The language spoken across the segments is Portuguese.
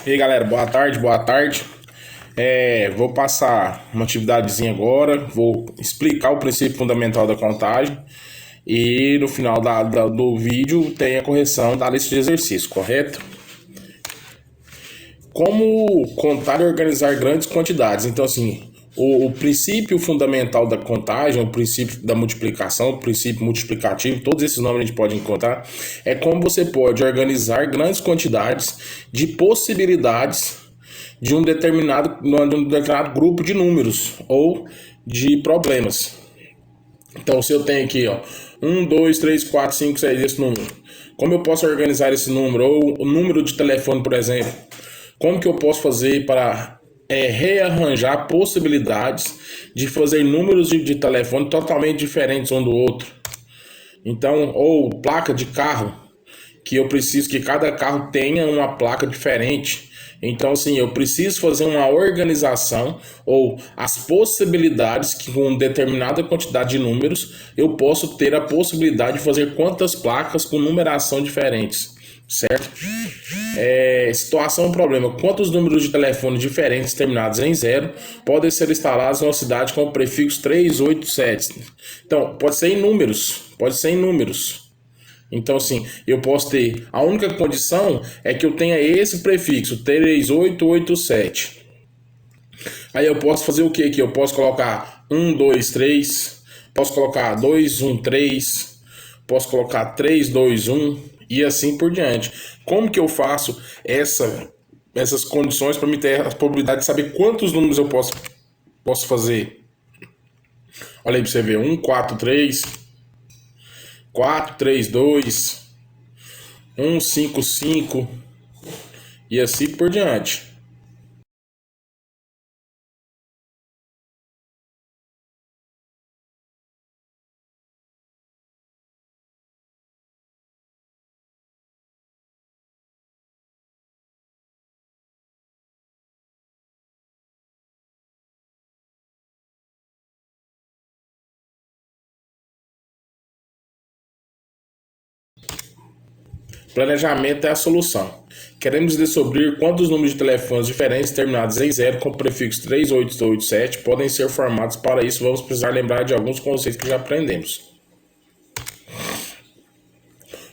E aí galera, boa tarde, boa tarde. Vou passar uma atividadezinha agora, vou explicar o princípio fundamental da contagem e no final do vídeo tem a correção da lista de exercícios, correto? Como contar e organizar grandes quantidades. Então assim, o princípio fundamental da contagem, o princípio da multiplicação, o princípio multiplicativo, todos esses nomes a gente pode encontrar, é como você pode organizar grandes quantidades de possibilidades de um determinado grupo de números ou de problemas. Então, se eu tenho aqui, ó, 1, 2, 3, 4, 5, 6, esse número, como eu posso organizar esse número? Ou o número de telefone, por exemplo, como que eu posso fazer para rearranjar possibilidades de fazer números de telefone totalmente diferentes um do outro? Então, ou placa de carro, que eu preciso que cada carro tenha uma placa diferente. Então, assim, eu preciso fazer uma organização ou as possibilidades que com determinada quantidade de números eu posso ter a possibilidade de fazer quantas placas com numeração diferentes, certo? Situação problema. Quantos números de telefone diferentes terminados em 0 podem ser instalados em uma cidade com o prefixo 387? Então, pode ser em números, pode ser em números. Então, assim, eu posso ter... A única condição é que eu tenha esse prefixo, 3887. Aí eu posso fazer o que aqui? Eu posso colocar 1, 2, 3. Posso colocar 2, 1, 3. Posso colocar 3, 2, 1. E assim por diante. Como que eu faço essas condições para me ter a probabilidade de saber quantos números eu posso fazer? Olha aí para você ver. 1, 4, 3... 4, 3, 2, 1, 5, 5 e assim por diante. Planejamento é a solução. Queremos descobrir quantos números de telefones diferentes terminados em 0 com o prefixo 3887 podem ser formados. Para isso, vamos precisar lembrar de alguns conceitos que já aprendemos.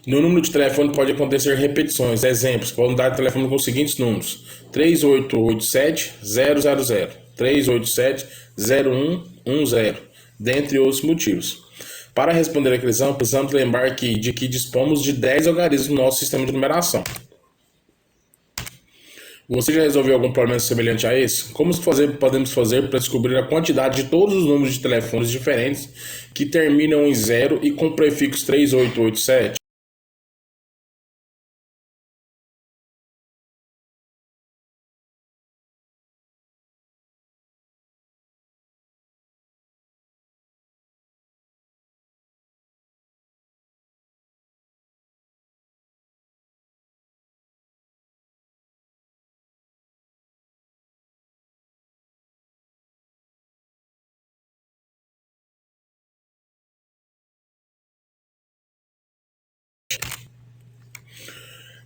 No número de telefone pode acontecer repetições. Exemplos, podem dar telefone com os seguintes números: 3887-000, 387-0110, dentre outros motivos. Para responder a questão, precisamos lembrar de que dispomos de 10 algarismos no nosso sistema de numeração. Você já resolveu algum problema semelhante a esse? Como podemos fazer para descobrir a quantidade de todos os números de telefones diferentes que terminam em 0 e com o prefixo 3887?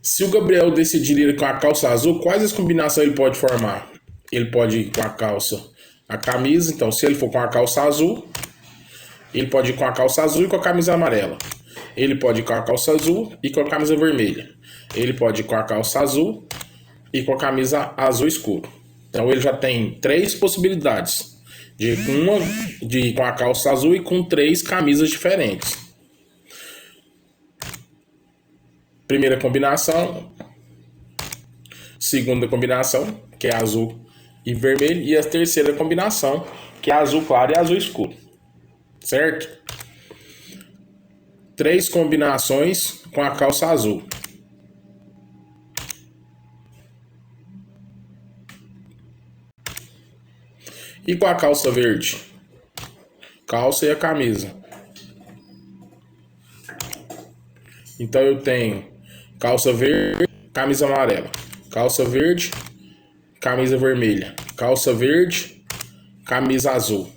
Se o Gabriel decidir ir com a calça azul, quais as combinações ele pode formar? Ele pode ir com a calça, a camisa. Então, se ele for com a calça azul, ele pode ir com a calça azul e com a camisa amarela. Ele pode ir com a calça azul e com a camisa vermelha. Ele pode ir com a calça azul e com a camisa azul escuro. Então, ele já tem 3 possibilidades de ir com a calça azul e com 3 camisas diferentes. Primeira combinação, segunda combinação, que é azul e vermelho, e a terceira combinação, que é azul claro e azul escuro. Certo? 3 combinações com a calça azul. E com a calça verde? Calça e a camisa. Então eu tenho calça verde, camisa amarela. Calça verde, camisa vermelha. Calça verde, camisa azul.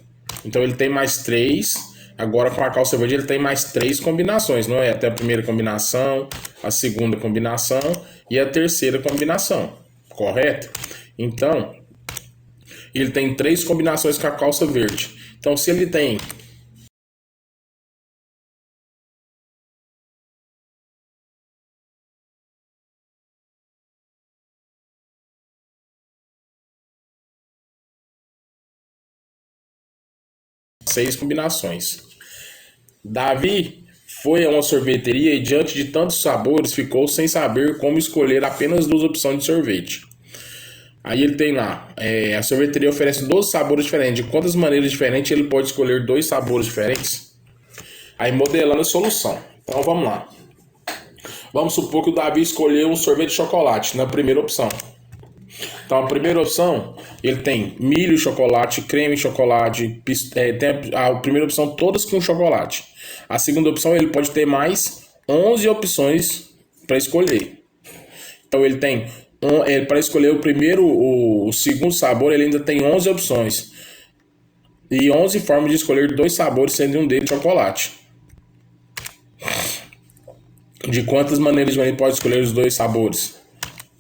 Então ele tem mais 3. Agora com a calça verde ele tem mais 3 combinações, não é? Até a primeira combinação, a segunda combinação e a terceira combinação. correto? Então, ele tem 3 combinações com a calça verde. Então, se ele tem 6 combinações. Davi foi a uma sorveteria e, diante de tantos sabores, ficou sem saber como escolher apenas 2 opções de sorvete. Aí ele tem lá, a sorveteria oferece 12 sabores diferentes. De quantas maneiras diferentes ele pode escolher 2 sabores diferentes? Aí modelando a solução. Então vamos lá. Vamos supor que o Davi escolheu um sorvete de chocolate na primeira opção. Então a primeira opção, ele tem milho, chocolate, creme, chocolate, tem a primeira opção todas com chocolate. A segunda opção, ele pode ter mais 11 opções para escolher. Então ele tem, para escolher o segundo sabor, ele ainda tem 11 opções. E 11 formas de escolher 2 sabores, sendo um deles chocolate. De quantas maneiras ele pode escolher os 2 sabores?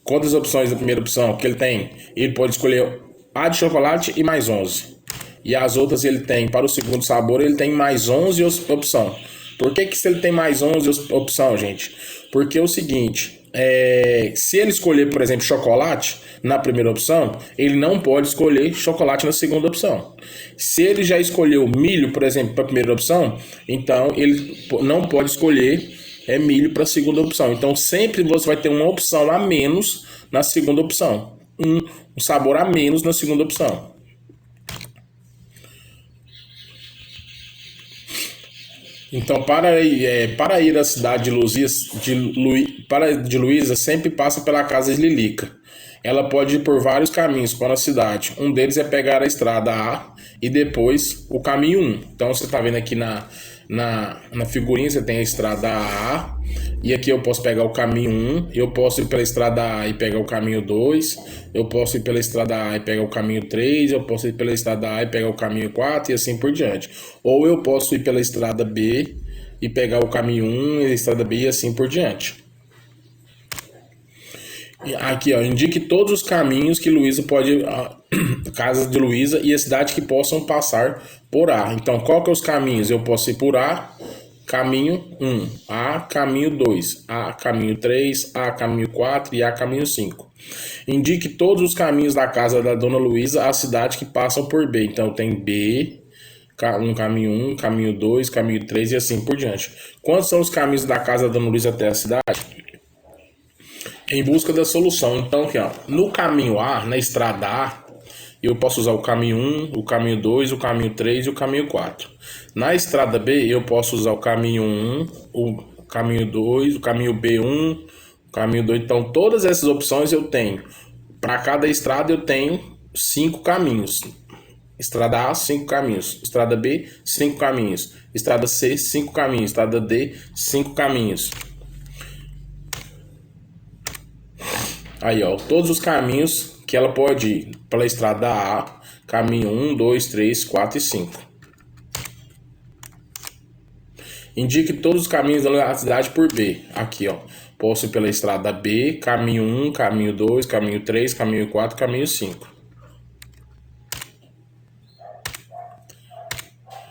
Quantas opções da primeira opção que ele tem? Ele pode escolher a de chocolate e mais 11. E as outras ele tem, para o segundo sabor, ele tem mais 11 opção. Por que se ele tem mais 11 opção, gente? Porque é o seguinte, se ele escolher, por exemplo, chocolate na primeira opção, ele não pode escolher chocolate na segunda opção. Se ele já escolheu milho, por exemplo, para a primeira opção, então ele não pode escolher milho para a segunda opção. Então sempre você vai ter uma opção a menos na segunda opção. Um sabor a menos na segunda opção. Então, para ir à cidade de Luísa, sempre passa pela casa de Lilica. Ela pode ir por vários caminhos para a cidade. Um deles é pegar a estrada A e depois o caminho 1. Então, você está vendo aqui na figurinha, você tem a estrada A. E aqui eu posso pegar o caminho 1. Eu posso ir pela estrada A e pegar o caminho 2. Eu posso ir pela estrada A e pegar o caminho 3. Eu posso ir pela estrada A e pegar o caminho 4 e assim por diante. Ou eu posso ir pela estrada B e pegar o caminho 1 e a estrada B e assim por diante. Aqui, ó, indique todos os caminhos que Luísa pode, casa de Luísa e a cidade que possam passar por A. Então, qual que é os caminhos? Eu posso ir por A, caminho 1, A, caminho 2, A, caminho 3, A, caminho 4 e A, caminho 5. Indique todos os caminhos da casa da Dona Luísa à cidade que passam por B. Então, tem B, caminho 1, caminho 2, caminho 3 e assim por diante. Quantos são os caminhos da casa da Dona Luísa até a cidade? Em busca da solução. Então, aqui, ó, no caminho A, na estrada A, eu posso usar o caminho 1, o caminho 2, o caminho 3 e o caminho 4. Na estrada B, eu posso usar o caminho 1, o caminho 2, o caminho B1, o caminho 2. Então, todas essas opções eu tenho. Para cada estrada, eu tenho 5 caminhos. Estrada A, 5 caminhos. Estrada B, 5 caminhos. Estrada C, 5 caminhos. Estrada D, 5 caminhos. Aí, ó, todos os caminhos que ela pode ir pela estrada A, caminho 1, 2, 3, 4 e 5. Indique todos os caminhos da cidade por B. Aqui, ó, posso ir pela estrada B, caminho 1, caminho 2, caminho 3, caminho 4, caminho 5.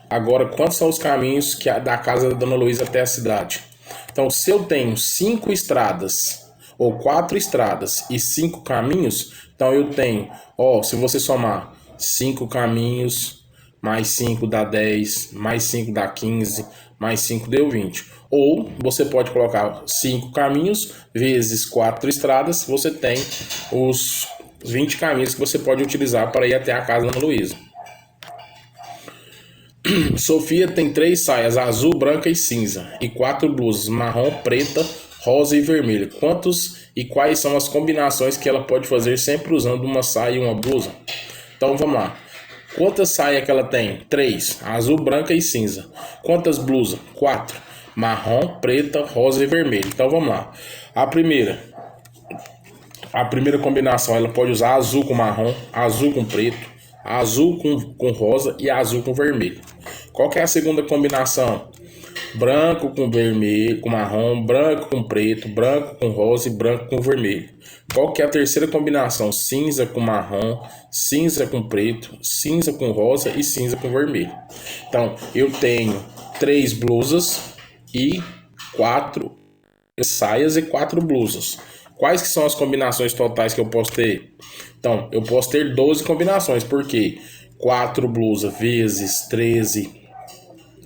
Agora, quantos são os caminhos da casa da Dona Luísa até a cidade? Então, se eu tenho 5 estradas ou 4 estradas e 5 caminhos, então eu tenho, ó, se você somar 5 caminhos, mais 5 dá 10, mais 5 dá 15, mais 5 deu 20. Ou você pode colocar 5 caminhos vezes 4 estradas, você tem os 20 caminhos que você pode utilizar para ir até a casa da Dona Luísa. Sofia tem 3 saias, azul, branca e cinza, e 4 blusas, marrom, preta, rosa e vermelha. Quantos e quais são as combinações que ela pode fazer sempre usando uma saia e uma blusa? Então vamos lá. Quantas saias que ela tem? 3, azul, branca e cinza. Quantas blusas? 4, marrom, preta, rosa e vermelha. Então vamos lá. A primeira combinação, ela pode usar azul com marrom, azul com preto, azul com rosa e azul com vermelho. Qual que é a segunda combinação? branco com vermelho, com marrom, branco com preto, branco com rosa e branco com vermelho. Qual que é a terceira combinação? Cinza com marrom, cinza com preto, cinza com rosa e cinza com vermelho. Então, eu tenho 3 blusas e 4 saias e 4 blusas. Quais que são as combinações totais que eu posso ter? Então, eu posso ter 12 combinações, porque 4 blusas vezes 13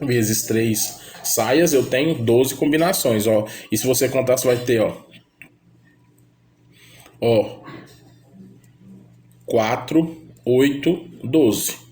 vezes 3 saias, eu tenho 12 combinações, ó. E se você contar, você vai ter, ó, 4, 8, 12.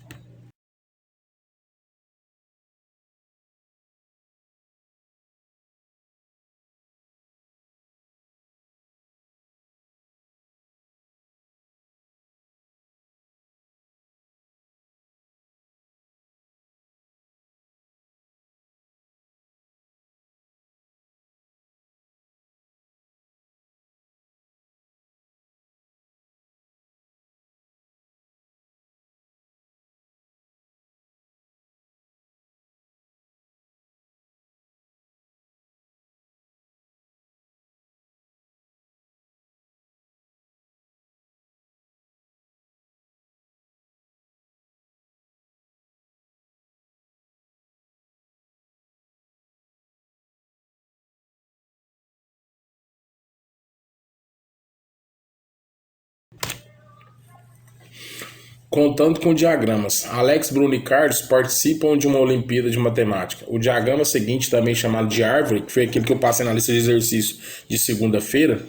Contando com diagramas, Alex, Bruno e Carlos participam de uma Olimpíada de Matemática. O diagrama seguinte, também chamado de árvore, que foi aquele que eu passei na lista de exercícios de segunda-feira,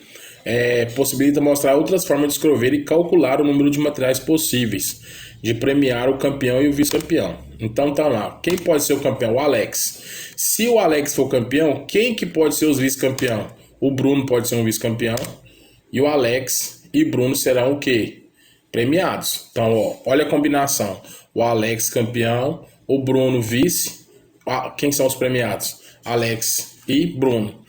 possibilita mostrar outras formas de escrever e calcular o número de materiais possíveis de premiar o campeão e o vice-campeão. Então tá lá, quem pode ser o campeão? O Alex. Se o Alex for campeão, quem que pode ser os vice-campeão? O Bruno pode ser um vice-campeão e o Alex e Bruno serão o quê? Premiados. Então, ó, olha a combinação. O Alex campeão, o Bruno vice. Quem são os premiados? Alex e Bruno.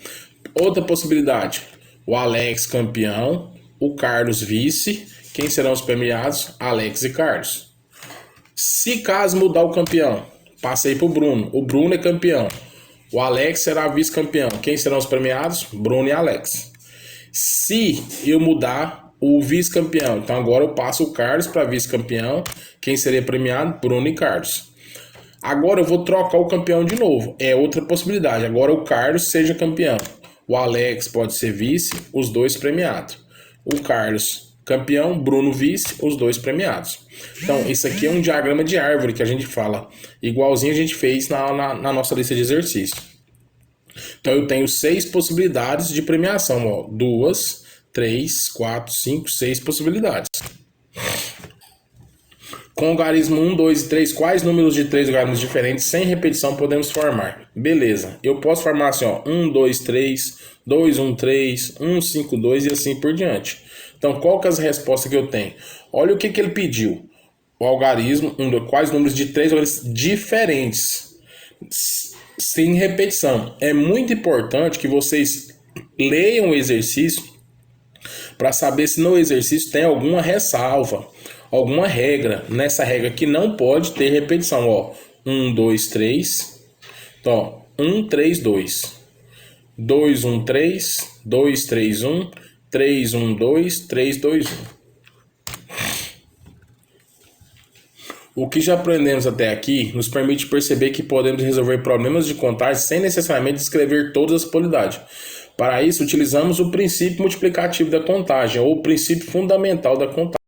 Outra possibilidade. O Alex campeão, o Carlos vice. Quem serão os premiados? Alex e Carlos. Se caso mudar o campeão, passei para o Bruno. O Bruno é campeão. O Alex será vice-campeão. Quem serão os premiados? Bruno e Alex. Se eu mudar o vice-campeão, então agora eu passo o Carlos para vice-campeão. Quem seria premiado? Bruno e Carlos. Agora eu vou trocar o campeão de novo. É outra possibilidade. Agora o Carlos seja campeão. O Alex pode ser vice, os dois premiados. O Carlos campeão, Bruno vice, os dois premiados. Então, isso aqui é um diagrama de árvore que a gente fala, igualzinho a gente fez na nossa lista de exercícios. Então eu tenho 6 possibilidades de premiação, ó. 2, 3, 4, 5, 6 possibilidades. Com algarismo 1, 2 e 3, quais números de 3 algarismos diferentes sem repetição podemos formar? Beleza, eu posso formar assim, ó, 1, 2, 3, 2, 1, 3, 1, 5, 2 e assim por diante. Então, qual que é a resposta que eu tenho? Olha o que, que ele pediu. O algarismo, quais números de 3 algarismos diferentes, sem repetição. É muito importante que vocês leiam o exercício para saber se no exercício tem alguma ressalva, alguma regra. Nessa regra que não pode ter repetição, ó. 1, 2, 3. Então, 1, 3, 2. 2, 1, 3. 2, 3, 1. 3, 1, 2. 3, 2, 1. O que já aprendemos até aqui nos permite perceber que podemos resolver problemas de contagem sem necessariamente escrever todas as probabilidades. Para isso, utilizamos o princípio multiplicativo da contagem, ou o princípio fundamental da contagem.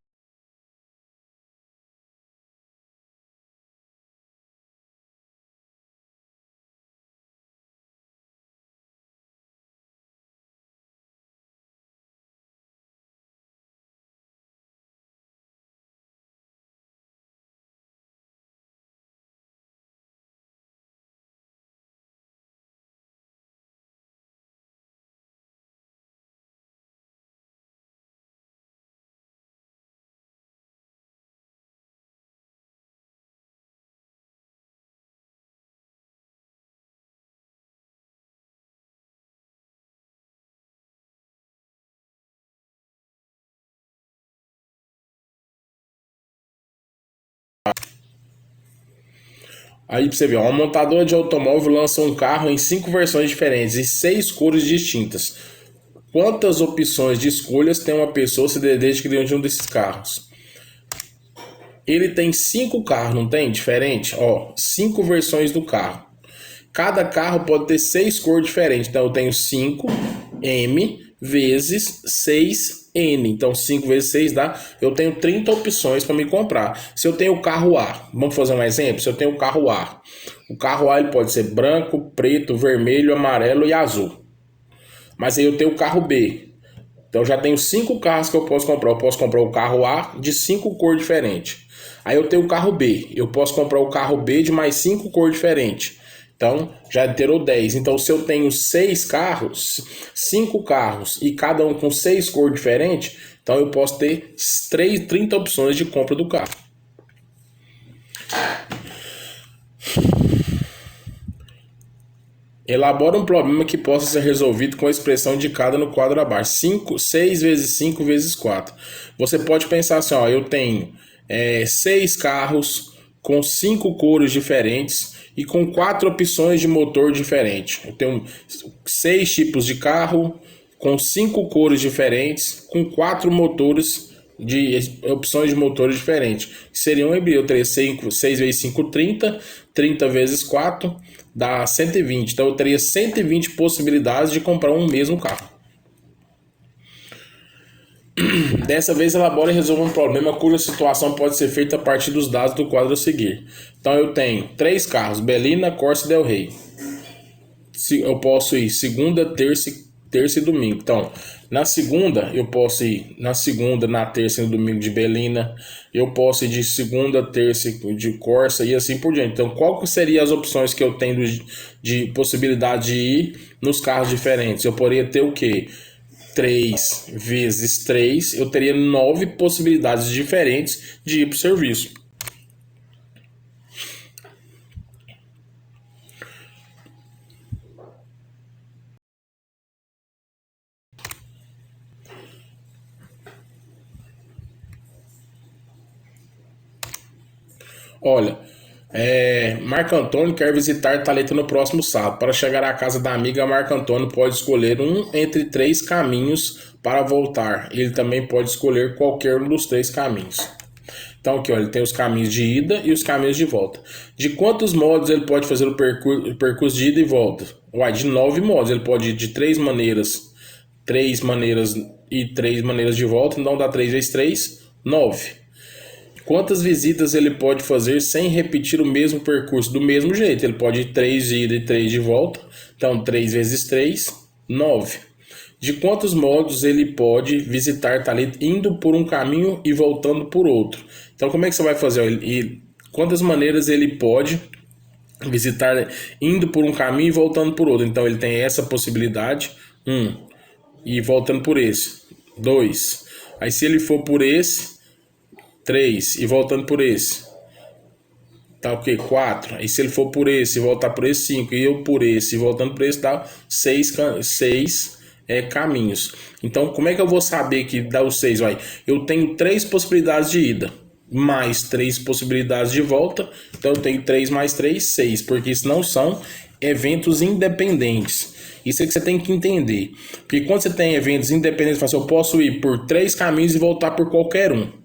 Aí pra você ver, ó, uma montadora de automóvel lança um carro em 5 versões diferentes e 6 cores distintas. Quantas opções de escolhas tem uma pessoa se desde que de um desses carros? Ele tem 5 carros, não tem? Diferente? Ó, 5 versões do carro. Cada carro pode ter 6 cores diferentes. Então eu tenho 5M vezes 6N. Então 5 vezes 6 dá. Eu tenho 30 opções para me comprar. Se eu tenho o carro A, vamos fazer um exemplo? Se eu tenho o carro A, o carro A ele pode ser branco, preto, vermelho, amarelo e azul. Mas aí eu tenho o carro B. Então eu já tenho 5 carros que eu posso comprar. Eu posso comprar o carro A de 5 cores diferentes. Aí eu tenho o carro B. Eu posso comprar o carro B de mais 5 cores diferentes. Então já terou 10. Então se eu tenho 6 carros, 5 carros e cada um com 6 cores diferentes, então eu posso ter 30 opções de compra do carro. Elabora um problema que possa ser resolvido com a expressão indicada no quadro abaixo. 6 vezes 5 vezes 4. Você pode pensar assim, ó, eu tenho 6 carros com 5 cores diferentes e com 4 opções de motor diferentes. Eu tenho 6 tipos de carro com 5 cores diferentes, com 4 motores de opções de motores diferentes. Seria um híbrido. Eu teria 6 vezes 5, 30. 30 vezes 4 dá 120. Então eu teria 120 possibilidades de comprar um mesmo carro. Dessa vez, elabora e resolva um problema cuja situação pode ser feita a partir dos dados do quadro a seguir. Então eu tenho 3 carros, Belina, Corsa e Del Rey. Eu posso ir segunda, terça e domingo. Então, na segunda, eu posso ir na segunda, na terça e no domingo de Belina. Eu posso ir de segunda, terça de Corsa e assim por diante. Então, qual que seriam as opções que eu tenho de possibilidade de ir nos carros diferentes? Eu poderia ter o quê? 3 vezes 3, eu teria 9 possibilidades diferentes de ir para o serviço. Olha, Marco Antônio quer visitar Thalita no próximo sábado. Para chegar à casa da amiga, Marco Antônio pode escolher um entre 3 caminhos para voltar. Ele também pode escolher qualquer um dos 3 caminhos. Então aqui, ó, ele tem os caminhos de ida e os caminhos de volta. De quantos modos ele pode fazer o percurso de ida e volta? Uai, de 9 modos. Ele pode ir de 3 maneiras, 3 maneiras e 3 maneiras de volta. Então dá 3 vezes 3, 9. Quantas visitas ele pode fazer sem repetir o mesmo percurso? Do mesmo jeito, ele pode ir 3 de ida e 3 de volta. Então, 3 vezes 3, 9. De quantos modos ele pode visitar Thalita indo por um caminho e voltando por outro? Então, como é que você vai fazer? Quantas maneiras ele pode visitar indo por um caminho e voltando por outro? Então, ele tem essa possibilidade, e voltando por esse, 2. Aí, se ele for por esse, 3 e voltando por esse, tá ok? 4. Aí se ele for por esse e voltar por esse, 5. E eu por esse e voltando por esse, dá 6 caminhos. Então, como é que eu vou saber que dá os 6? Eu tenho 3 possibilidades de ida, mais 3 possibilidades de volta. Então, eu tenho 3 mais 3, 6. Porque isso não são eventos independentes. Isso é que você tem que entender. Porque quando você tem eventos independentes, você fala assim, eu posso ir por 3 caminhos e voltar por qualquer um.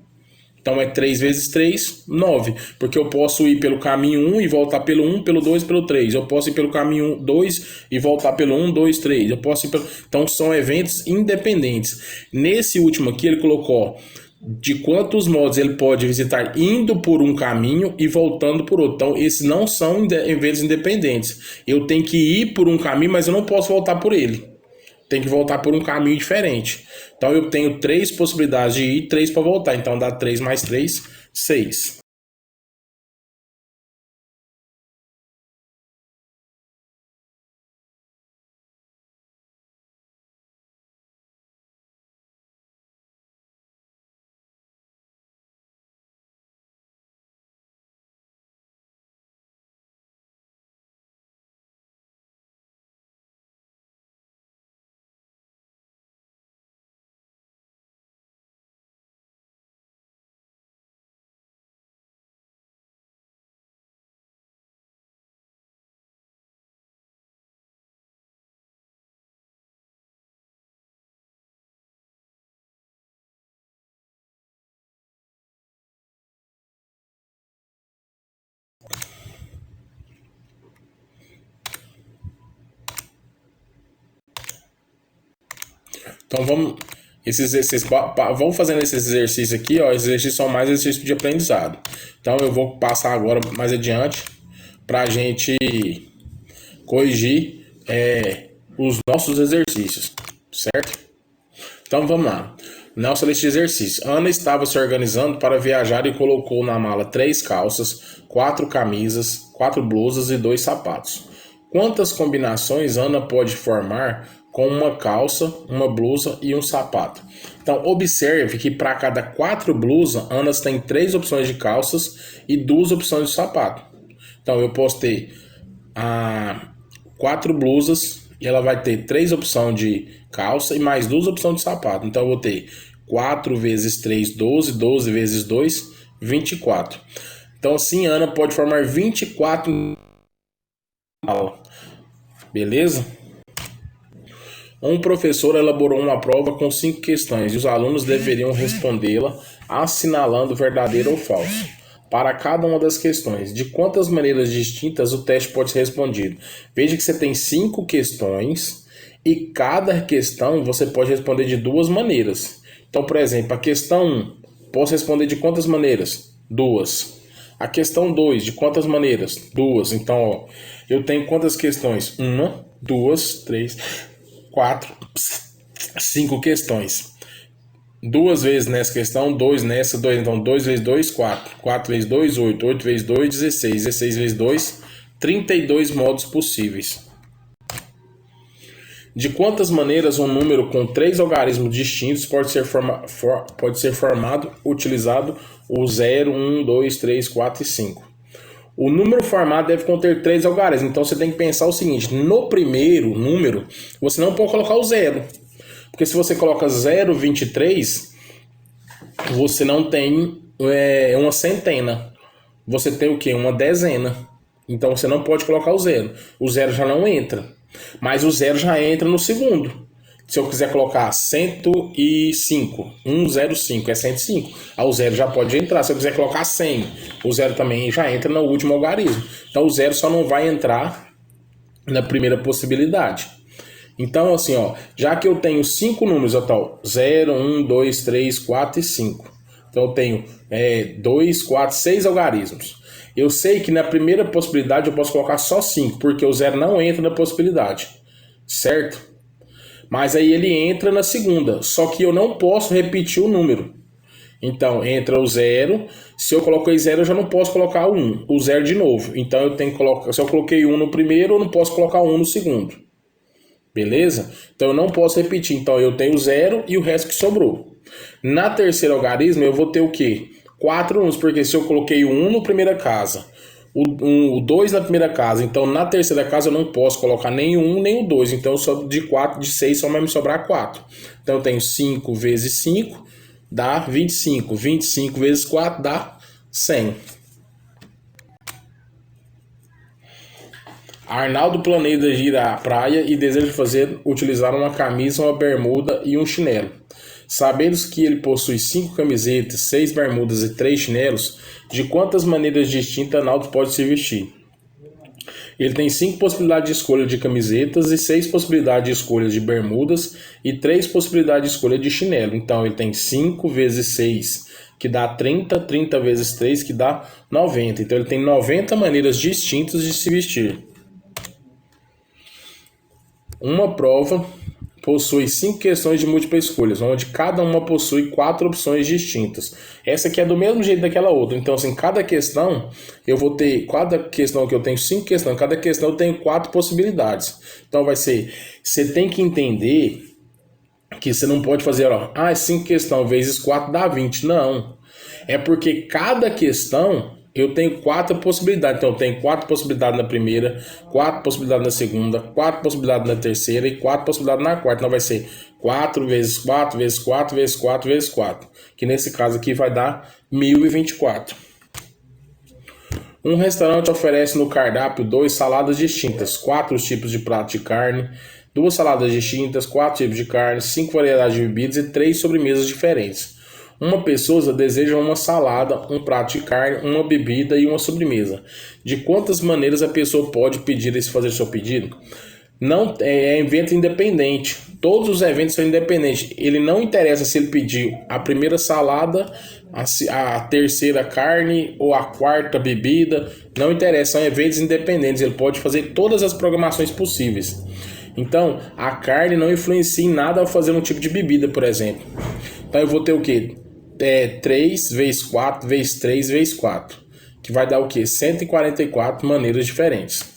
Então é 3 vezes 3, 9. Porque eu posso ir pelo caminho 1 e voltar pelo 1, pelo 2, pelo 3. Eu posso ir pelo caminho 2 e voltar pelo 1, 2, 3. Eu posso ir pelo... Então são eventos independentes. Nesse último aqui ele colocou de quantos modos ele pode visitar indo por um caminho e voltando por outro. Então esses não são eventos independentes. Eu tenho que ir por um caminho, mas eu não posso voltar por ele. Tem que voltar por um caminho diferente. Então eu tenho 3 possibilidades de ir, 3 para voltar. Então dá 3 mais 3, 6. Então vamos, vamos fazendo esses exercícios aqui, ó. Esses exercícios são mais exercícios de aprendizado. Então eu vou passar agora mais adiante para a gente corrigir os nossos exercícios, certo? Então vamos lá. Nossa lista de exercícios. Ana estava se organizando para viajar e colocou na mala 3 calças, 4 camisas, 4 blusas e 2 sapatos. Quantas combinações Ana pode formar com uma calça, uma blusa e um sapato? Então observe que para cada 4 blusas, Ana tem 3 opções de calças e 2 opções de sapato. Então eu posso ter 4 blusas e ela vai ter 3 opções de calça e mais 2 opções de sapato. Então eu vou ter 4 vezes 3, 12, 12 vezes 2, 24. Então assim Ana pode formar 24 aula. Beleza? Um professor elaborou uma prova com 5 questões e os alunos deveriam respondê-la assinalando verdadeiro ou falso. Para cada uma das questões, de quantas maneiras distintas o teste pode ser respondido? Veja que você tem 5 questões e cada questão você pode responder de 2 maneiras. Então, por exemplo, a questão 1, posso responder de quantas maneiras? 2. A questão 2, de quantas maneiras? 2. Então, ó, eu tenho quantas questões? 1, 2, 3, 4, 5 questões. 2 vezes nessa questão, 2 nessa, 2. Então, 2 vezes 2, 4. 4 vezes 2, 8. 8 vezes 2, 16. 16 vezes 2, 32 modos possíveis. De quantas maneiras um número com 3 algarismos distintos pode ser formado utilizado o 0, 1, 2, 3, 4 e 5? O número formado deve conter 3 algarismos. Então você tem que pensar o seguinte: no primeiro número, você não pode colocar o 0. Porque se você coloca 0,23, você não tem uma centena. Você tem o quê? Uma dezena. Então você não pode colocar o 0. O 0 já não entra. Mas o 0 já entra no segundo. Se eu quiser colocar 105, 105 é 105. O 0 já pode entrar. Se eu quiser colocar 100, o 0 também já entra no último algarismo. Então o 0 só não vai entrar na primeira possibilidade. Então, assim, ó, já que eu tenho 5 números, ó, 0, 1, 2, 3, 4 e 5. Então eu tenho 2, 4, 6 algarismos. Eu sei que na primeira possibilidade eu posso colocar só 5, porque o 0 não entra na possibilidade, certo? Mas aí ele entra na segunda, só que eu não posso repetir o número. Então entra o 0, se eu coloquei 0 eu já não posso colocar o 0 de novo. Então eu tenho que colocar, se eu coloquei 1 no primeiro, eu não posso colocar 1 no segundo. Beleza? Então eu não posso repetir. Então eu tenho 0 e o resto que sobrou. Na terceira algarismo eu vou ter o quê? 4 1s, porque se eu coloquei o 1 na primeira casa, o 2 na primeira casa, então na terceira casa eu não posso colocar nem o 1 nem o 2. Então de 4, de 6 só vai me sobrar 4. Então eu tenho 5 vezes 5 dá 25. 25 vezes 4 dá 100. Arnaldo planeja ir à praia e deseja utilizar uma camisa, uma bermuda e um chinelo. Sabendo que ele possui 5 camisetas, 6 bermudas e 3 chinelos, de quantas maneiras distintas Arnaldo pode se vestir? Ele tem 5 possibilidades de escolha de camisetas e 6 possibilidades de escolha de bermudas e 3 possibilidades de escolha de chinelo. Então ele tem 5 vezes 6, que dá 30, 30 vezes 3, que dá 90. Então ele tem 90 maneiras distintas de se vestir. Uma prova possui 5 questões de múltipla escolha, onde cada uma possui 4 opções distintas. Essa aqui é do mesmo jeito daquela outra. Então, assim, cada questão que eu tenho 5 questões, cada questão eu tenho 4 possibilidades. Então vai ser, você tem que entender que você não pode fazer, 5 questões vezes 4 dá 20. Não. É porque cada questão eu tenho 4 possibilidades. Então eu tenho 4 possibilidades na primeira, 4 possibilidades na segunda, 4 possibilidades na terceira e 4 possibilidades na quarta. Então vai ser 4 vezes 4 vezes 4 vezes 4 vezes 4. Que nesse caso aqui vai dar 1024. Um restaurante oferece no cardápio 2 saladas distintas, 4 tipos de prato de carne, 2 saladas distintas, 4 tipos de carne, 5 variedades de bebidas e 3 sobremesas diferentes. Uma pessoa deseja uma salada, um prato de carne, uma bebida e uma sobremesa. De quantas maneiras a pessoa pode fazer seu pedido? Não é evento independente. Todos os eventos são independentes. Ele não interessa se ele pedir a primeira salada, a terceira carne ou a quarta bebida. Não interessa, são eventos independentes. Ele pode fazer todas as programações possíveis. Então, a carne não influencia em nada ao fazer um tipo de bebida, por exemplo. Então, eu vou ter o quê? 3 vezes 4 vezes 3 vezes 4. Que vai dar o quê? 144 maneiras diferentes.